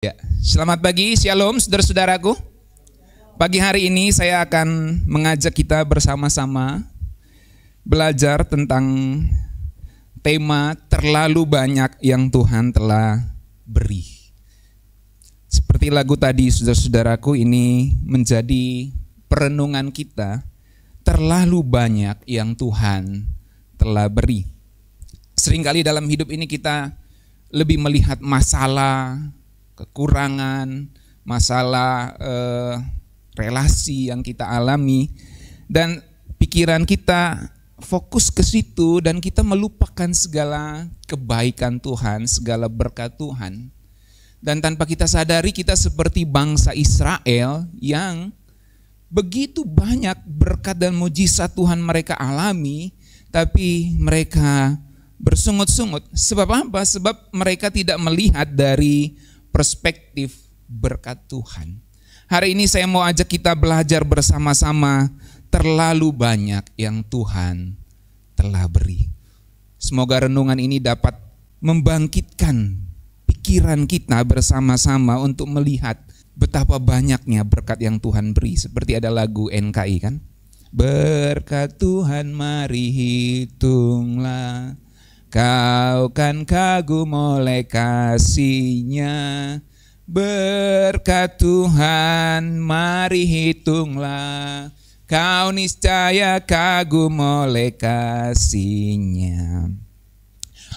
Ya, selamat pagi, shalom saudara-saudaraku. Pagi hari ini saya akan mengajak kita bersama-sama belajar tentang tema terlalu banyak yang Tuhan telah beri. Seperti lagu tadi saudara-saudaraku, ini menjadi perenungan kita, terlalu banyak yang Tuhan telah beri. Seringkali dalam hidup ini kita lebih melihat masalah, kekurangan, masalah relasi yang kita alami, dan pikiran kita fokus ke situ dan kita melupakan segala kebaikan Tuhan, segala berkat Tuhan. Dan tanpa kita sadari kita seperti bangsa Israel yang begitu banyak berkat dan mujizat Tuhan mereka alami, tapi mereka bersungut-sungut. Sebab apa? Sebab mereka tidak melihat dari perspektif berkat Tuhan. Hari ini saya mau ajak kita belajar bersama-sama terlalu banyak yang Tuhan telah beri. Semoga renungan ini dapat membangkitkan pikiran kita bersama-sama untuk melihat betapa banyaknya berkat yang Tuhan beri. Seperti ada lagu NKI kan? Berkat Tuhan mari hitunglah, kau kan kagum oleh kasih-Nya. Berkat Tuhan mari hitunglah, kau niscaya kagum oleh kasih-Nya.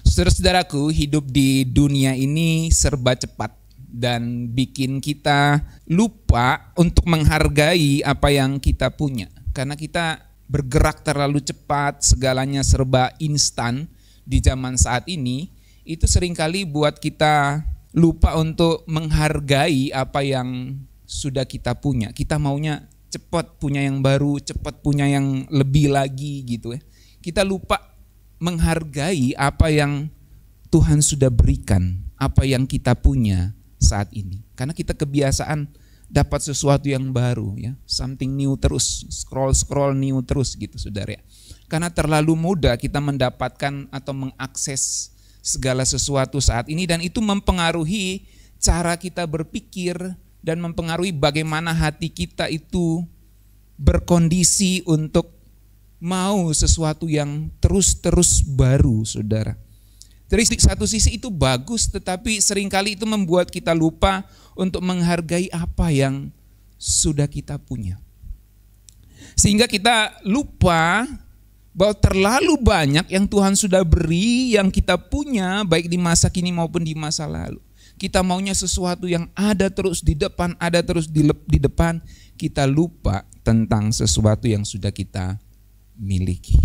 Saudara-saudaraku, hidup di dunia ini serba cepat dan bikin kita lupa untuk menghargai apa yang kita punya. Karena kita bergerak terlalu cepat, segalanya serba instan. Di zaman saat ini, itu seringkali buat kita lupa untuk menghargai apa yang sudah kita punya. Kita maunya cepat punya yang baru, cepat punya yang lebih lagi gitu ya. Kita lupa menghargai apa yang Tuhan sudah berikan, apa yang kita punya saat ini. Karena kita kebiasaan dapat sesuatu yang baru ya, something new terus, scroll new terus gitu saudara ya. Karena terlalu mudah kita mendapatkan atau mengakses segala sesuatu saat ini, dan itu mempengaruhi cara kita berpikir dan mempengaruhi bagaimana hati kita itu berkondisi untuk mau sesuatu yang terus-terus baru, saudara. Dari satu sisi itu bagus, tetapi seringkali itu membuat kita lupa untuk menghargai apa yang sudah kita punya. Sehingga kita lupa bahwa terlalu banyak yang Tuhan sudah beri, yang kita punya baik di masa kini maupun di masa lalu. Kita maunya sesuatu yang ada terus di depan, ada terus di depan. Kita lupa tentang sesuatu yang sudah kita miliki.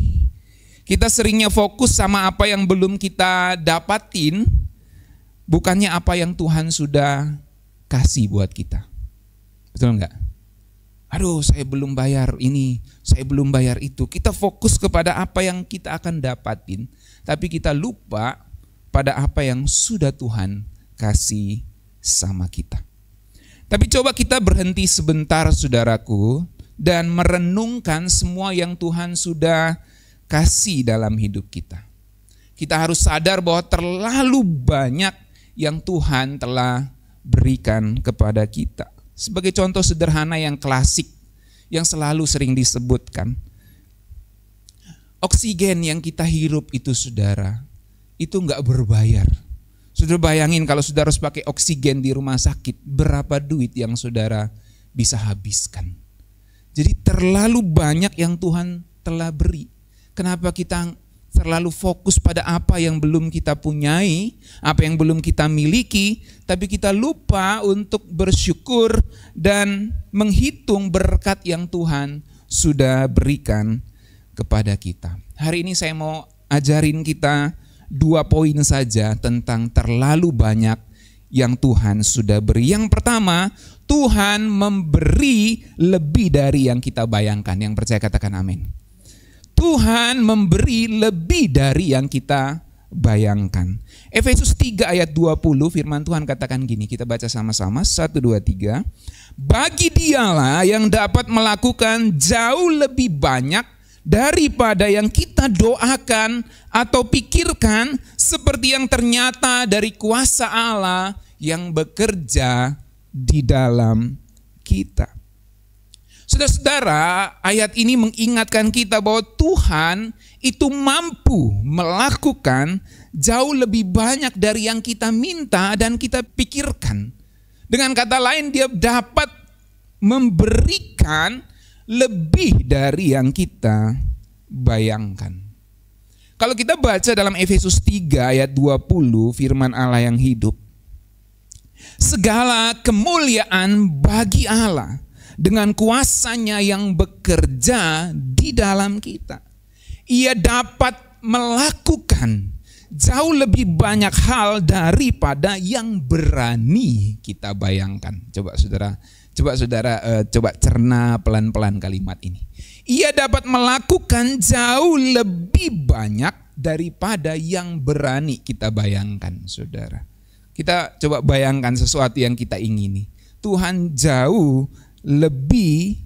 Kita seringnya fokus sama apa yang belum kita dapatin, bukannya apa yang Tuhan sudah kasih buat kita. Betul enggak? Aduh, saya belum bayar ini, saya belum bayar itu. Kita fokus kepada apa yang kita akan dapatin, tapi kita lupa pada apa yang sudah Tuhan kasih sama kita. Tapi coba kita berhenti sebentar saudaraku, dan merenungkan semua yang Tuhan sudah kasih dalam hidup kita. Kita harus sadar bahwa terlalu banyak yang Tuhan telah berikan kepada kita. Sebagai contoh sederhana yang klasik, yang selalu sering disebutkan, oksigen yang kita hirup itu saudara, itu enggak berbayar. Saudara bayangin kalau saudara harus pakai oksigen di rumah sakit, berapa duit yang saudara bisa habiskan. Jadi terlalu banyak yang Tuhan telah beri. Kenapa kita terlalu fokus pada apa yang belum kita punyai, apa yang belum kita miliki, tapi kita lupa untuk bersyukur dan menghitung berkat yang Tuhan sudah berikan kepada kita. Hari ini saya mau ajarin kita 2 poin saja tentang terlalu banyak yang Tuhan sudah beri. Yang pertama, Tuhan memberi lebih dari yang kita bayangkan. Yang percaya katakan amin. Tuhan memberi lebih dari yang kita bayangkan. Efesus 3 ayat 20 firman Tuhan katakan gini, kita baca sama-sama 1, 2, 3. Bagi Dialah yang dapat melakukan jauh lebih banyak daripada yang kita doakan atau pikirkan, seperti yang ternyata dari kuasa Allah yang bekerja di dalam kita. Saudara-saudara, ayat ini mengingatkan kita bahwa Tuhan itu mampu melakukan jauh lebih banyak dari yang kita minta dan kita pikirkan. Dengan kata lain, Dia dapat memberikan lebih dari yang kita bayangkan. Kalau kita baca dalam Efesus 3 ayat 20, firman Allah yang hidup. Segala kemuliaan bagi Allah dengan kuasanya yang bekerja di dalam kita. Ia dapat melakukan jauh lebih banyak hal daripada yang berani kita bayangkan. Coba saudara cerna pelan-pelan kalimat ini. Ia dapat melakukan jauh lebih banyak daripada yang berani kita bayangkan, saudara. Kita coba bayangkan sesuatu yang kita ingini. Tuhan jauh lebih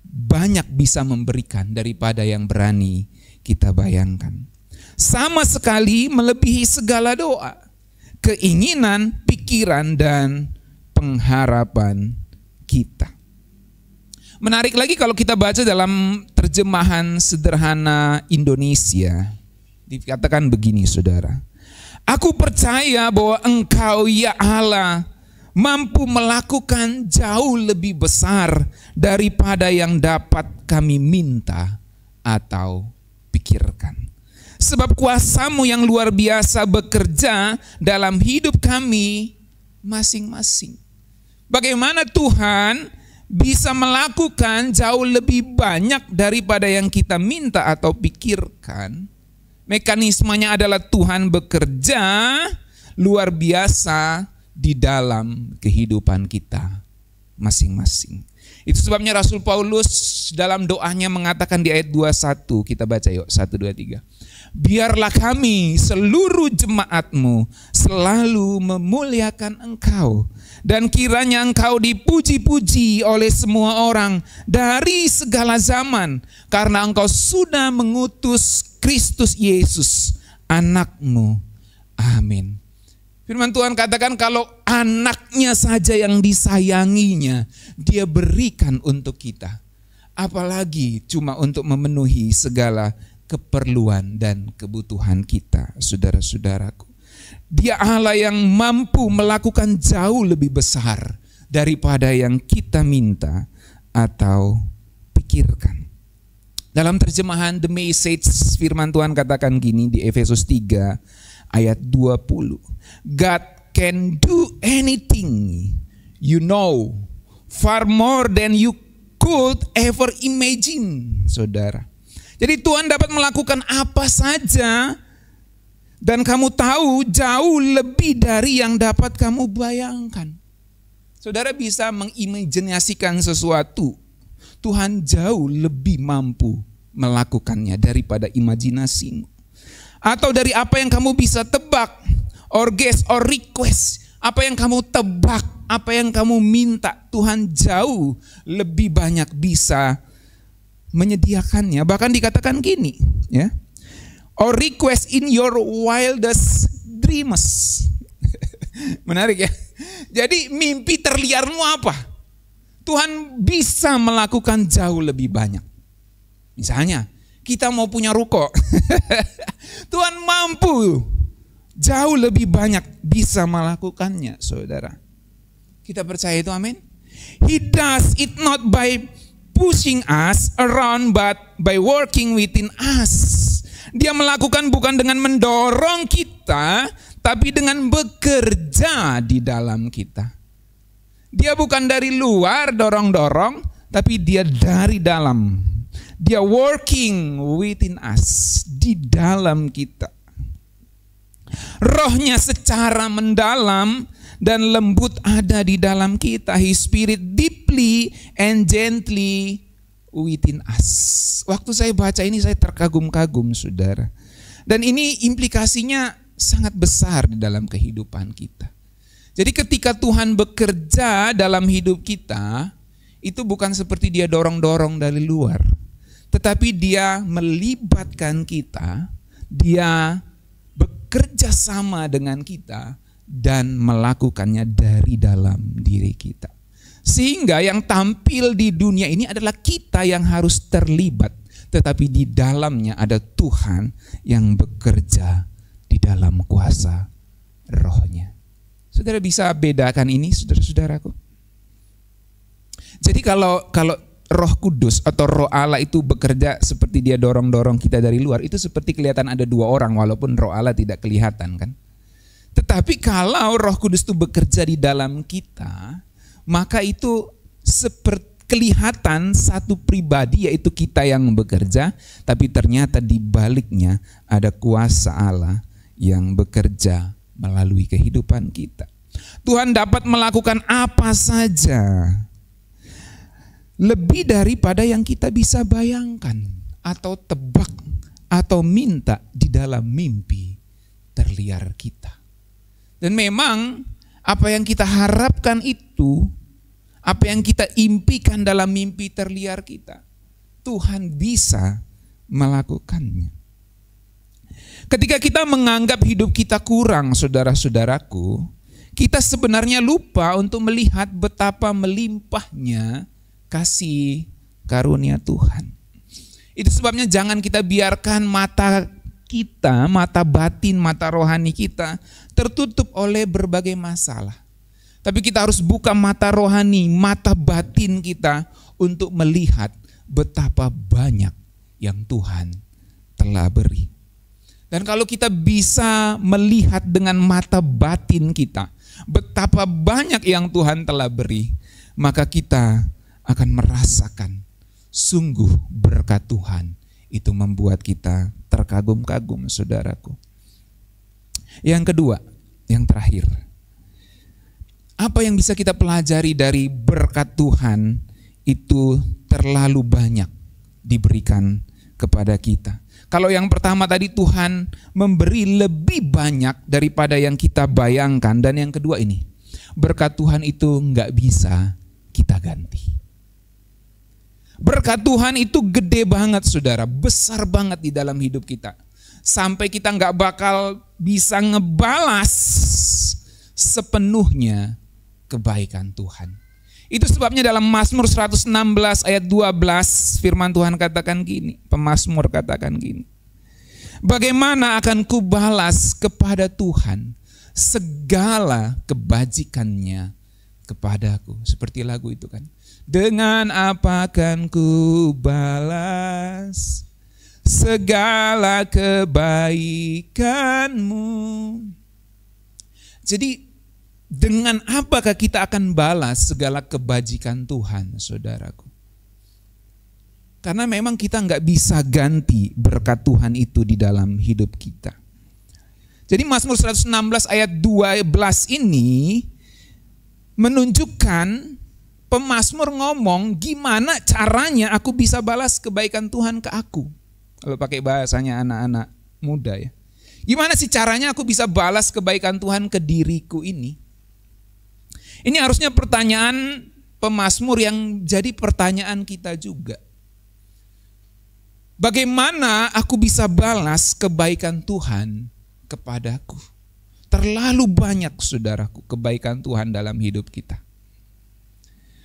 banyak bisa memberikan daripada yang berani kita bayangkan. Sama sekali melebihi segala doa, keinginan, pikiran, dan pengharapan kita. Menarik lagi kalau kita baca dalam terjemahan sederhana Indonesia, dikatakan begini, saudara. Aku percaya bahwa Engkau ya Allah mampu melakukan jauh lebih besar daripada yang dapat kami minta atau pikirkan. Sebab kuasa-Mu yang luar biasa bekerja dalam hidup kami masing-masing. Bagaimana Tuhan bisa melakukan jauh lebih banyak daripada yang kita minta atau pikirkan? Mekanismenya adalah Tuhan bekerja luar biasa di dalam kehidupan kita masing-masing. Itu sebabnya Rasul Paulus dalam doanya mengatakan di ayat 21, kita baca yuk 1, 2, 3. Biarlah kami seluruh jemaat-Mu selalu memuliakan Engkau, dan kiranya Engkau dipuji-puji oleh semua orang dari segala zaman, karena Engkau sudah mengutus Kristus Yesus, anak-Mu. Amin. Firman Tuhan katakan kalau anaknya saja yang disayanginya, Dia berikan untuk kita. Apalagi cuma untuk memenuhi segala keperluan dan kebutuhan kita, saudara-saudaraku. Dia Allah yang mampu melakukan jauh lebih besar daripada yang kita minta atau pikirkan. Dalam terjemahan The Message, firman Tuhan katakan gini di Efesus 3 ayat 20. God can do anything, you know, far more than you could ever imagine, saudara. Jadi Tuhan dapat melakukan apa saja dan kamu tahu jauh lebih dari yang dapat kamu bayangkan. Saudara bisa mengimajinasikan sesuatu, Tuhan jauh lebih mampu melakukannya daripada imajinasimu. Atau dari apa yang kamu bisa tebak, or guess, or request, apa yang kamu tebak, apa yang kamu minta, Tuhan jauh lebih banyak bisa menyediakannya. Bahkan dikatakan gini, ya, or request in your wildest dreams. Menarik ya. Jadi mimpi terliarmu apa? Tuhan bisa melakukan jauh lebih banyak. Misalnya kita mau punya ruko, Tuhan mampu jauh lebih banyak bisa melakukannya, saudara. Kita percaya itu, amin. He does it not by pushing us around but by working within us. Dia melakukan bukan dengan mendorong kita, tapi dengan bekerja di dalam kita. Dia bukan dari luar dorong-dorong, tapi dia dari dalam. Dia working within us, di dalam kita. Rohnya secara mendalam dan lembut ada di dalam kita. His spirit deeply and gently within us. Waktu saya baca ini saya terkagum-kagum, saudara. Dan ini implikasinya sangat besar di dalam kehidupan kita. Jadi ketika Tuhan bekerja dalam hidup kita, itu bukan seperti Dia dorong-dorong dari luar, tetapi Dia melibatkan kita, Dia bekerja sama dengan kita dan melakukannya dari dalam diri kita. Sehingga yang tampil di dunia ini adalah kita yang harus terlibat, tetapi di dalamnya ada Tuhan yang bekerja di dalam kuasa Roh-Nya. Saudara bisa bedakan ini, saudara-saudaraku? Jadi kalau Roh Kudus atau Roh Allah itu bekerja seperti dia dorong-dorong kita dari luar, itu seperti kelihatan ada dua orang walaupun Roh Allah tidak kelihatan kan. Tetapi kalau Roh Kudus itu bekerja di dalam kita, maka itu seperti kelihatan satu pribadi, yaitu kita yang bekerja, tapi ternyata di baliknya ada kuasa Allah yang bekerja melalui kehidupan kita. Tuhan dapat melakukan apa saja, lebih daripada yang kita bisa bayangkan atau tebak atau minta di dalam mimpi terliar kita. Dan memang apa yang kita harapkan itu, apa yang kita impikan dalam mimpi terliar kita, Tuhan bisa melakukannya. Ketika kita menganggap hidup kita kurang, saudara-saudaraku, kita sebenarnya lupa untuk melihat betapa melimpahnya kasih karunia Tuhan. Itu sebabnya jangan kita biarkan mata kita, mata batin, mata rohani kita tertutup oleh berbagai masalah. Tapi kita harus buka mata rohani, mata batin kita untuk melihat betapa banyak yang Tuhan telah beri. Dan kalau kita bisa melihat dengan mata batin kita betapa banyak yang Tuhan telah beri, maka kita akan merasakan sungguh berkat Tuhan itu membuat kita terkagum-kagum, saudaraku. Yang kedua, yang terakhir, apa yang bisa kita pelajari dari berkat Tuhan itu terlalu banyak diberikan kepada kita. Kalau yang pertama tadi Tuhan memberi lebih banyak daripada yang kita bayangkan, dan yang kedua ini, berkat Tuhan itu nggak bisa kita ganti. Berkat Tuhan itu gede banget, saudara, besar banget di dalam hidup kita. Sampai kita nggak bakal bisa ngebalas sepenuhnya kebaikan Tuhan. Itu sebabnya dalam Mazmur 116 ayat 12 firman Tuhan katakan gini, pemazmur katakan gini. Bagaimana akan kubalas kepada Tuhan segala kebajikannya kepadaku. Seperti lagu itu kan. Dengan apa akan kubalas segala kebaikanmu. Jadi dengan apakah kita akan balas segala kebajikan Tuhan, saudaraku? Karena memang kita nggak bisa ganti berkat Tuhan itu di dalam hidup kita. Jadi Mazmur 116 ayat 12 ini menunjukkan pemazmur ngomong gimana caranya aku bisa balas kebaikan Tuhan ke aku. Kalau pakai bahasanya anak-anak muda ya. Gimana sih caranya aku bisa balas kebaikan Tuhan ke diriku ini? Ini harusnya pertanyaan pemazmur yang jadi pertanyaan kita juga. Bagaimana aku bisa balas kebaikan Tuhan kepadaku? Terlalu banyak, saudaraku, kebaikan Tuhan dalam hidup kita.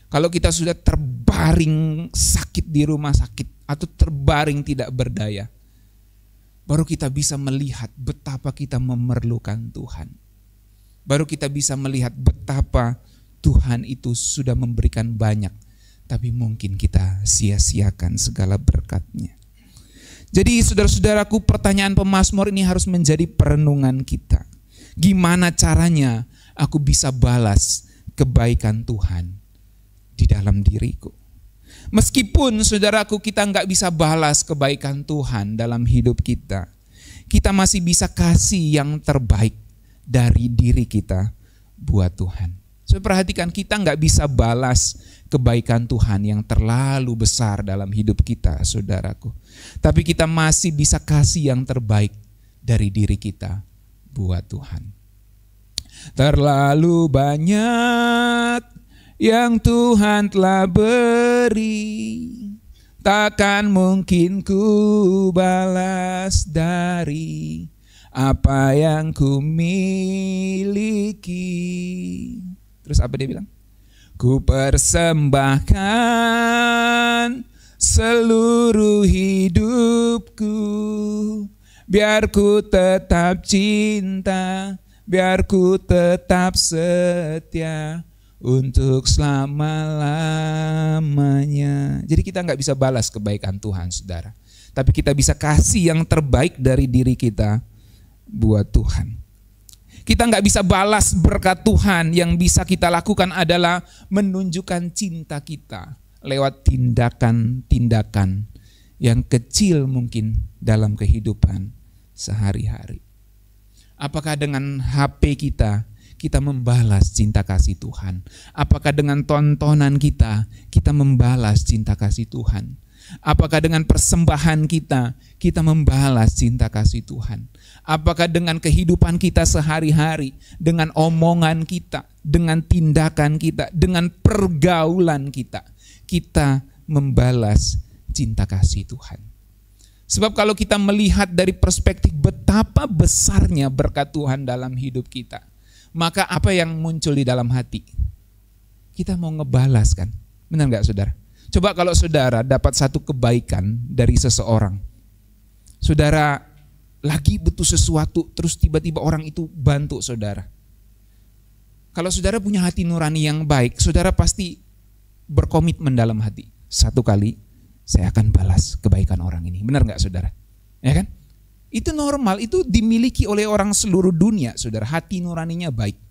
Kalau kita sudah terbaring sakit di rumah sakit atau terbaring tidak berdaya, baru kita bisa melihat betapa kita memerlukan Tuhan. Baru kita bisa melihat betapa Tuhan itu sudah memberikan banyak, tapi mungkin kita sia-siakan segala berkat-Nya. Jadi saudara-saudaraku, pertanyaan pemazmur ini harus menjadi perenungan kita. Gimana caranya aku bisa balas kebaikan Tuhan di dalam diriku? Meskipun saudaraku kita nggak bisa balas kebaikan Tuhan dalam hidup kita, kita masih bisa kasih yang terbaik dari diri kita buat Tuhan. So, perhatikan, kita nggak bisa balas kebaikan Tuhan yang terlalu besar dalam hidup kita, saudaraku. Tapi kita masih bisa kasih yang terbaik dari diri kita buat Tuhan. Terlalu banyak yang Tuhan telah beri, takkan mungkin ku balas dari apa yang ku miliki. Terus apa dia bilang? Ku persembahkan seluruh hidupku, biar ku tetap cinta, biar ku tetap setia untuk selama-lamanya. Jadi kita nggak bisa balas kebaikan Tuhan, saudara. Tapi kita bisa kasih yang terbaik dari diri kita buat Tuhan. Kita nggak bisa balas berkat Tuhan. Yang bisa kita lakukan adalah menunjukkan cinta kita lewat tindakan-tindakan yang kecil mungkin dalam kehidupan sehari-hari. Apakah dengan HP kita membalas cinta kasih Tuhan? Apakah dengan tontonan kita membalas cinta kasih Tuhan? Apakah dengan persembahan kita membalas cinta kasih Tuhan? Apakah dengan kehidupan kita sehari-hari, dengan omongan kita, dengan tindakan kita, dengan pergaulan kita membalas cinta kasih Tuhan? Sebab kalau kita melihat dari perspektif betapa besarnya berkat Tuhan dalam hidup kita, maka apa yang muncul di dalam hati? Kita mau ngebalas kan? Benar gak saudara? Coba kalau saudara dapat satu kebaikan dari seseorang, saudara lagi butuh sesuatu, terus tiba-tiba orang itu bantu saudara. Kalau saudara punya hati nurani yang baik, saudara pasti berkomitmen dalam hati. Satu kali saya akan balas kebaikan orang ini. Benar gak saudara? Ya kan? Itu normal, itu dimiliki oleh orang seluruh dunia saudara. Hati nuraninya baik.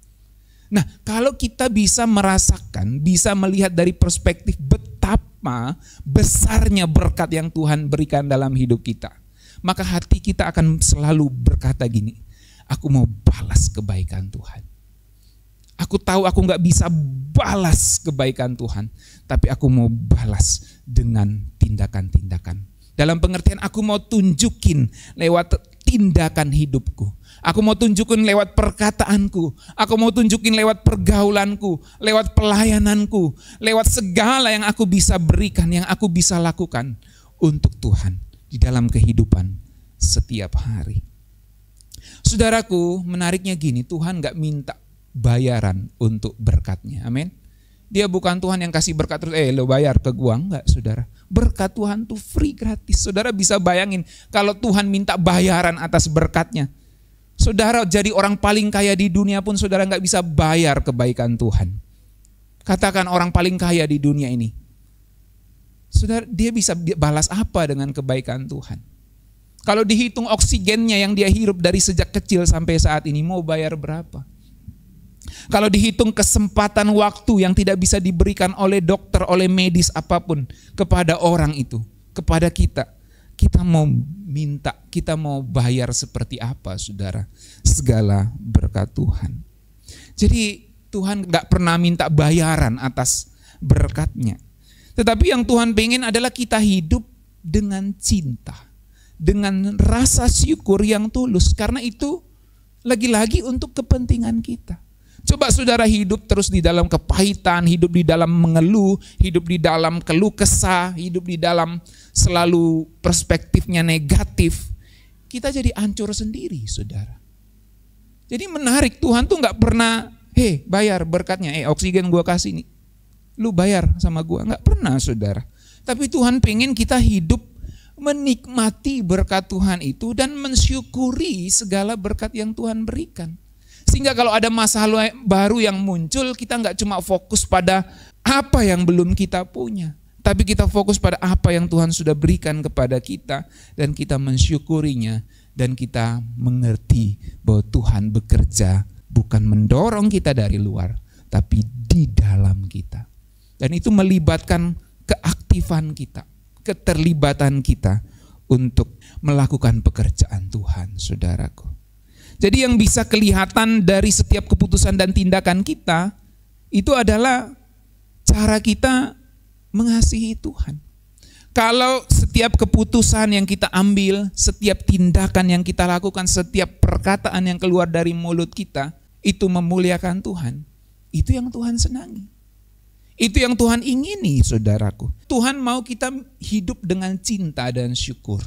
Nah, kalau kita bisa merasakan, bisa melihat dari perspektif betapa besarnya berkat yang Tuhan berikan dalam hidup kita, maka hati kita akan selalu berkata gini, aku mau balas kebaikan Tuhan. Aku tahu aku gak bisa balas kebaikan Tuhan, tapi aku mau balas dengan tindakan-tindakan. Dalam pengertian aku mau tunjukin lewat tindakan hidupku. Aku mau tunjukin lewat perkataanku. Aku mau tunjukin lewat pergaulanku, lewat pelayananku, lewat segala yang aku bisa berikan, yang aku bisa lakukan untuk Tuhan di dalam kehidupan setiap hari. Saudaraku, menariknya gini, Tuhan gak minta bayaran untuk berkatnya. Amin. Dia bukan Tuhan yang kasih berkat terus, lo bayar ke gua. Enggak saudara. Berkat Tuhan tuh free, gratis. Saudara bisa bayangin kalau Tuhan minta bayaran atas berkatnya. Saudara jadi orang paling kaya di dunia pun saudara gak bisa bayar kebaikan Tuhan. Katakan orang paling kaya di dunia ini. Saudara, dia bisa balas apa dengan kebaikan Tuhan? Kalau dihitung oksigennya yang dia hirup dari sejak kecil sampai saat ini, mau bayar berapa? Kalau dihitung kesempatan waktu yang tidak bisa diberikan oleh dokter, oleh medis apapun kepada orang itu, kepada kita mau minta, kita mau bayar seperti apa saudara? Segala berkat Tuhan. Jadi Tuhan gak pernah minta bayaran atas berkatnya. Tetapi yang Tuhan pengen adalah kita hidup dengan cinta, dengan rasa syukur yang tulus. Karena itu lagi-lagi untuk kepentingan kita. Coba saudara hidup terus di dalam kepahitan, hidup di dalam mengeluh, hidup di dalam keluh kesah, hidup di dalam selalu perspektifnya negatif. Kita jadi hancur sendiri saudara. Jadi menarik, Tuhan tuh gak pernah, bayar berkatnya, oksigen gua kasih nih, lu bayar sama gua. Gak pernah saudara. Tapi Tuhan pengen kita hidup menikmati berkat Tuhan itu dan mensyukuri segala berkat yang Tuhan berikan. Sehingga kalau ada masalah baru yang muncul, kita nggak cuma fokus pada apa yang belum kita punya, tapi kita fokus pada apa yang Tuhan sudah berikan kepada kita dan kita mensyukurinya dan kita mengerti bahwa Tuhan bekerja bukan mendorong kita dari luar, tapi di dalam kita. Dan itu melibatkan keaktifan kita, keterlibatan kita untuk melakukan pekerjaan Tuhan, saudaraku. Jadi yang bisa kelihatan dari setiap keputusan dan tindakan kita itu adalah cara kita mengasihi Tuhan. Kalau setiap keputusan yang kita ambil, setiap tindakan yang kita lakukan, setiap perkataan yang keluar dari mulut kita itu memuliakan Tuhan, itu yang Tuhan senangi. Itu yang Tuhan ingini, saudaraku. Tuhan mau kita hidup dengan cinta dan syukur.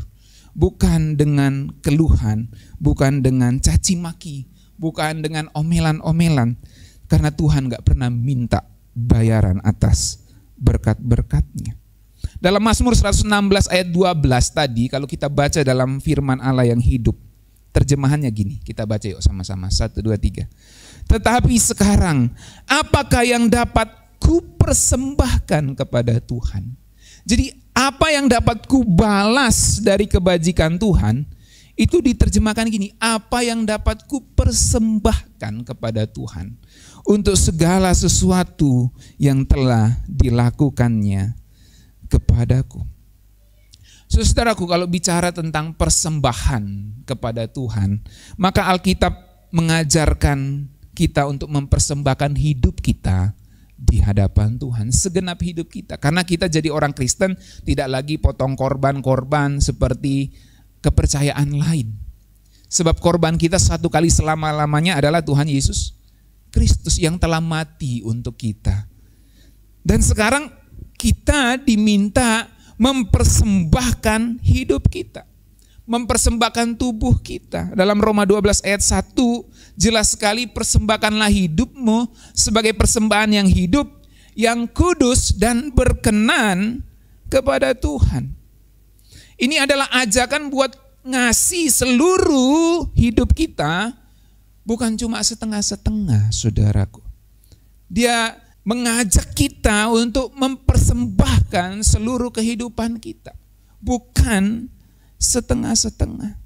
bukan dengan keluhan, bukan dengan caci maki, bukan dengan omelan-omelan. Karena Tuhan gak pernah minta bayaran atas berkat-berkatnya. Dalam Mazmur 116 ayat 12 tadi, kalau kita baca dalam firman Allah yang hidup, terjemahannya gini, kita baca yuk sama-sama, 1, 2, 3. Tetapi sekarang, apakah yang dapat kupersembahkan kepada Tuhan? Jadi apa yang dapat kubalas dari kebajikan Tuhan, itu diterjemahkan gini, apa yang dapat kupersembahkan kepada Tuhan untuk segala sesuatu yang telah dilakukannya kepadaku. Saudaraku, kalau bicara tentang persembahan kepada Tuhan, maka Alkitab mengajarkan kita untuk mempersembahkan hidup kita di hadapan Tuhan, segenap hidup kita. Karena kita jadi orang Kristen tidak lagi potong korban-korban seperti kepercayaan lain. Sebab korban kita satu kali selama-lamanya adalah Tuhan Yesus Kristus yang telah mati untuk kita. Dan sekarang kita diminta mempersembahkan hidup kita, mempersembahkan tubuh kita. Dalam Roma 12 ayat 1 jelas sekali, persembahkanlah hidupmu sebagai persembahan yang hidup, yang kudus dan berkenan kepada Tuhan. Ini adalah ajakan buat ngasih seluruh hidup kita, bukan cuma setengah-setengah, saudaraku. Dia mengajak kita untuk mempersembahkan seluruh kehidupan kita, bukan setengah-setengah.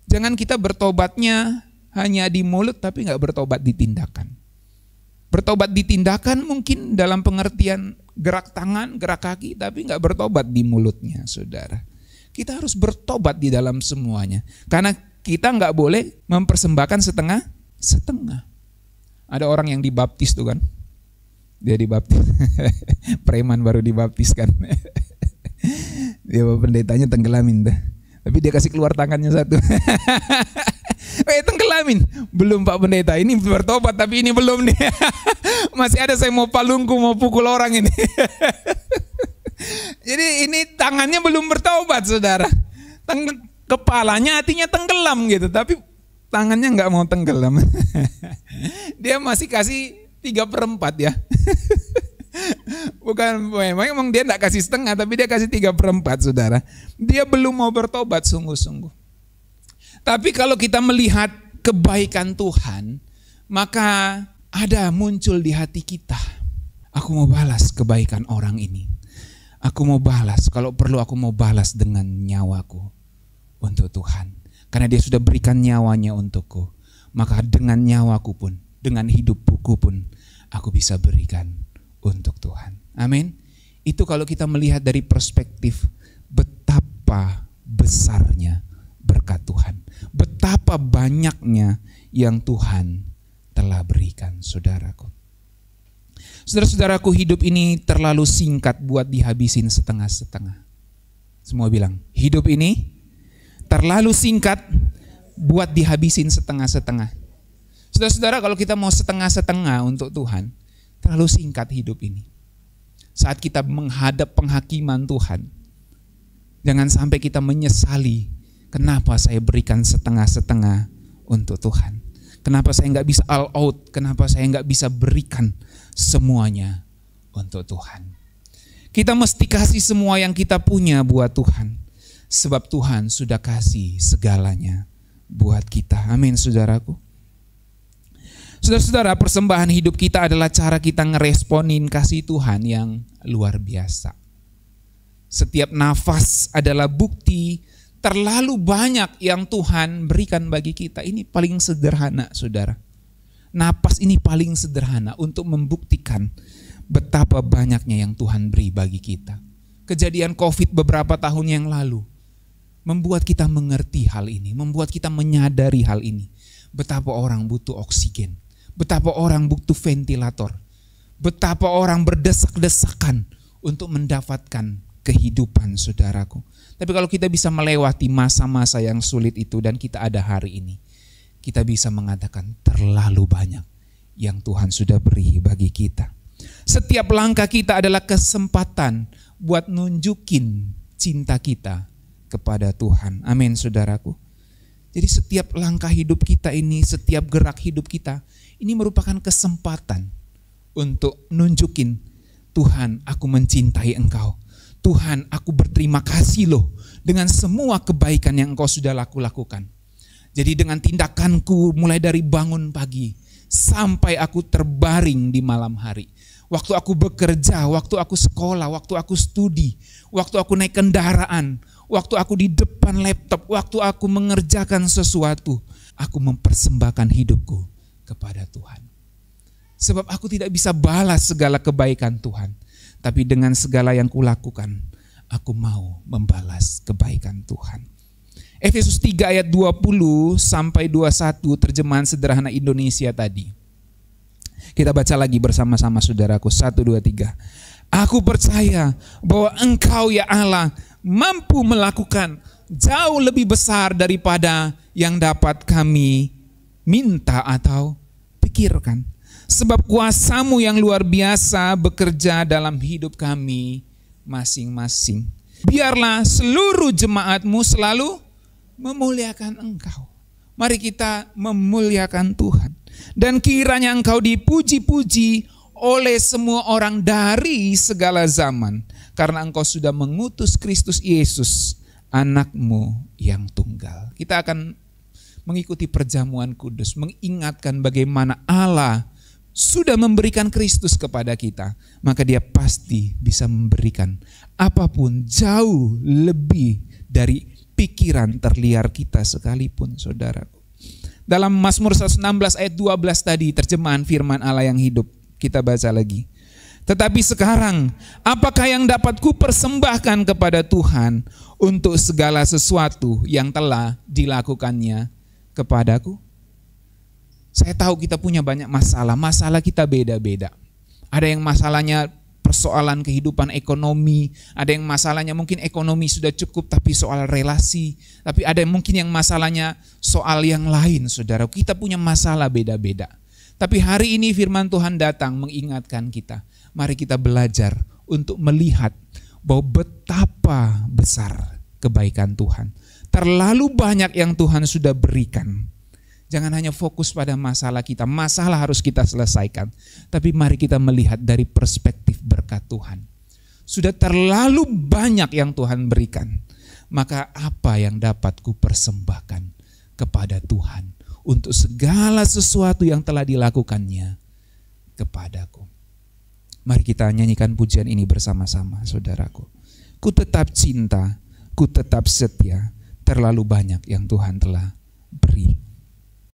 Jangan kita bertobatnya hanya di mulut tapi gak bertobat di tindakan. Bertobat di tindakan mungkin dalam pengertian gerak tangan, gerak kaki, tapi gak bertobat di mulutnya, saudara. Kita harus bertobat di dalam semuanya. Karena kita gak boleh mempersembahkan setengah-setengah. Ada orang yang dibaptis tuh kan. Dia dibaptis. Preman baru dibaptis kan. Dia pendetanya tenggelamin dah. Tapi dia kasih keluar tangannya satu. Tenggelamin. Belum Pak Pendeta, ini bertobat tapi ini belum nih. Masih ada saya mau palungku, mau pukul orang ini. Jadi ini tangannya belum bertobat, saudara. Kepalanya hatinya tenggelam gitu, tapi tangannya nggak mau tenggelam. Dia masih kasih 3/4 ya. Bukan, memang dia nggak kasih setengah, tapi dia kasih 3/4, saudara. Dia belum mau bertobat sungguh-sungguh. Tapi kalau kita melihat kebaikan Tuhan, maka ada muncul di hati kita. Aku mau balas kebaikan orang ini. Aku mau balas, kalau perlu aku mau balas dengan nyawaku untuk Tuhan. Karena dia sudah berikan nyawanya untukku. Maka dengan nyawaku pun, dengan hidupku pun, aku bisa berikan untuk Tuhan. Amin. Itu kalau kita melihat dari perspektif betapa besarnya berkat Tuhan. Betapa banyaknya yang Tuhan telah berikan, saudaraku. Saudara-saudaraku, hidup ini terlalu singkat buat dihabisin setengah-setengah. Semua bilang, hidup ini terlalu singkat buat dihabisin setengah-setengah. Saudara-saudara, kalau kita mau setengah-setengah untuk Tuhan, terlalu singkat hidup ini. Saat kita menghadap penghakiman Tuhan, jangan sampai kita menyesali, kenapa saya berikan setengah-setengah untuk Tuhan. Kenapa saya nggak bisa all out, kenapa saya nggak bisa berikan semuanya untuk Tuhan. Kita mesti kasih semua yang kita punya buat Tuhan. Sebab Tuhan sudah kasih segalanya buat kita. Amin, saudaraku. Saudara-saudara, persembahan hidup kita adalah cara kita ngeresponin kasih Tuhan yang luar biasa. Setiap nafas adalah bukti terlalu banyak yang Tuhan berikan bagi kita. Ini paling sederhana, saudara. Napas ini paling sederhana untuk membuktikan betapa banyaknya yang Tuhan beri bagi kita. Kejadian COVID beberapa tahun yang lalu membuat kita mengerti hal ini, membuat kita menyadari hal ini. Betapa orang butuh oksigen, betapa orang butuh ventilator, betapa orang berdesak-desakan untuk mendapatkan kehidupan, saudaraku. Tapi kalau kita bisa melewati masa-masa yang sulit itu dan kita ada hari ini, kita bisa mengatakan terlalu banyak yang Tuhan sudah beri bagi kita. Setiap langkah kita adalah kesempatan buat nunjukin cinta kita kepada Tuhan. Amin, saudaraku. Jadi setiap langkah hidup kita ini, setiap gerak hidup kita, ini merupakan kesempatan untuk nunjukin, Tuhan, aku mencintai Engkau. Tuhan, aku berterima kasih loh dengan semua kebaikan yang Engkau sudah lakukan. Jadi dengan tindakanku mulai dari bangun pagi sampai aku terbaring di malam hari. Waktu aku bekerja, waktu aku sekolah, waktu aku studi, waktu aku naik kendaraan, waktu aku di depan laptop, waktu aku mengerjakan sesuatu, aku mempersembahkan hidupku kepada Tuhan. Sebab aku tidak bisa balas segala kebaikan Tuhan, tapi dengan segala yang kulakukan, aku mau membalas kebaikan Tuhan. Efesus 3 ayat 20 sampai 21 terjemahan sederhana Indonesia tadi. Kita baca lagi bersama-sama saudaraku. 1, 2, 3. Aku percaya bahwa Engkau ya Allah mampu melakukan jauh lebih besar daripada yang dapat kami minta atau pikirkan. Sebab kuasa-Mu yang luar biasa bekerja dalam hidup kami masing-masing. Biarlah seluruh jemaat-Mu selalu memuliakan Engkau. Mari kita memuliakan Tuhan. Dan kiranya Engkau dipuji-puji oleh semua orang dari segala zaman. Karena Engkau sudah mengutus Kristus Yesus, anak-Mu yang tunggal. Kita akan mengikuti perjamuan kudus, mengingatkan bagaimana Allah sudah memberikan Kristus kepada kita, maka Dia pasti bisa memberikan apapun jauh lebih dari pikiran terliar kita sekalipun, saudaraku. Dalam Mazmur 116 ayat 12 tadi terjemahan firman Allah yang hidup, kita baca lagi. Tetapi sekarang, apakah yang dapat ku persembahkan kepada Tuhan untuk segala sesuatu yang telah dilakukannya kepadaku? Saya tahu kita punya banyak masalah kita beda-beda. Ada yang masalahnya persoalan kehidupan ekonomi, ada yang masalahnya mungkin ekonomi sudah cukup tapi soal relasi, tapi ada yang mungkin yang masalahnya soal yang lain, saudara. Kita punya masalah beda-beda. Tapi hari ini firman Tuhan datang mengingatkan kita, mari kita belajar untuk melihat bahwa betapa besar kebaikan Tuhan. Terlalu banyak yang Tuhan sudah berikan. Jangan hanya fokus pada masalah kita. Masalah harus kita selesaikan. Tapi mari kita melihat dari perspektif berkat Tuhan. Sudah terlalu banyak yang Tuhan berikan. Maka apa yang dapat ku persembahkan kepada Tuhan untuk segala sesuatu yang telah dilakukannya kepadaku. Mari kita nyanyikan pujian ini bersama-sama, saudaraku. Ku tetap cinta, ku tetap setia. Terlalu banyak yang Tuhan telah beri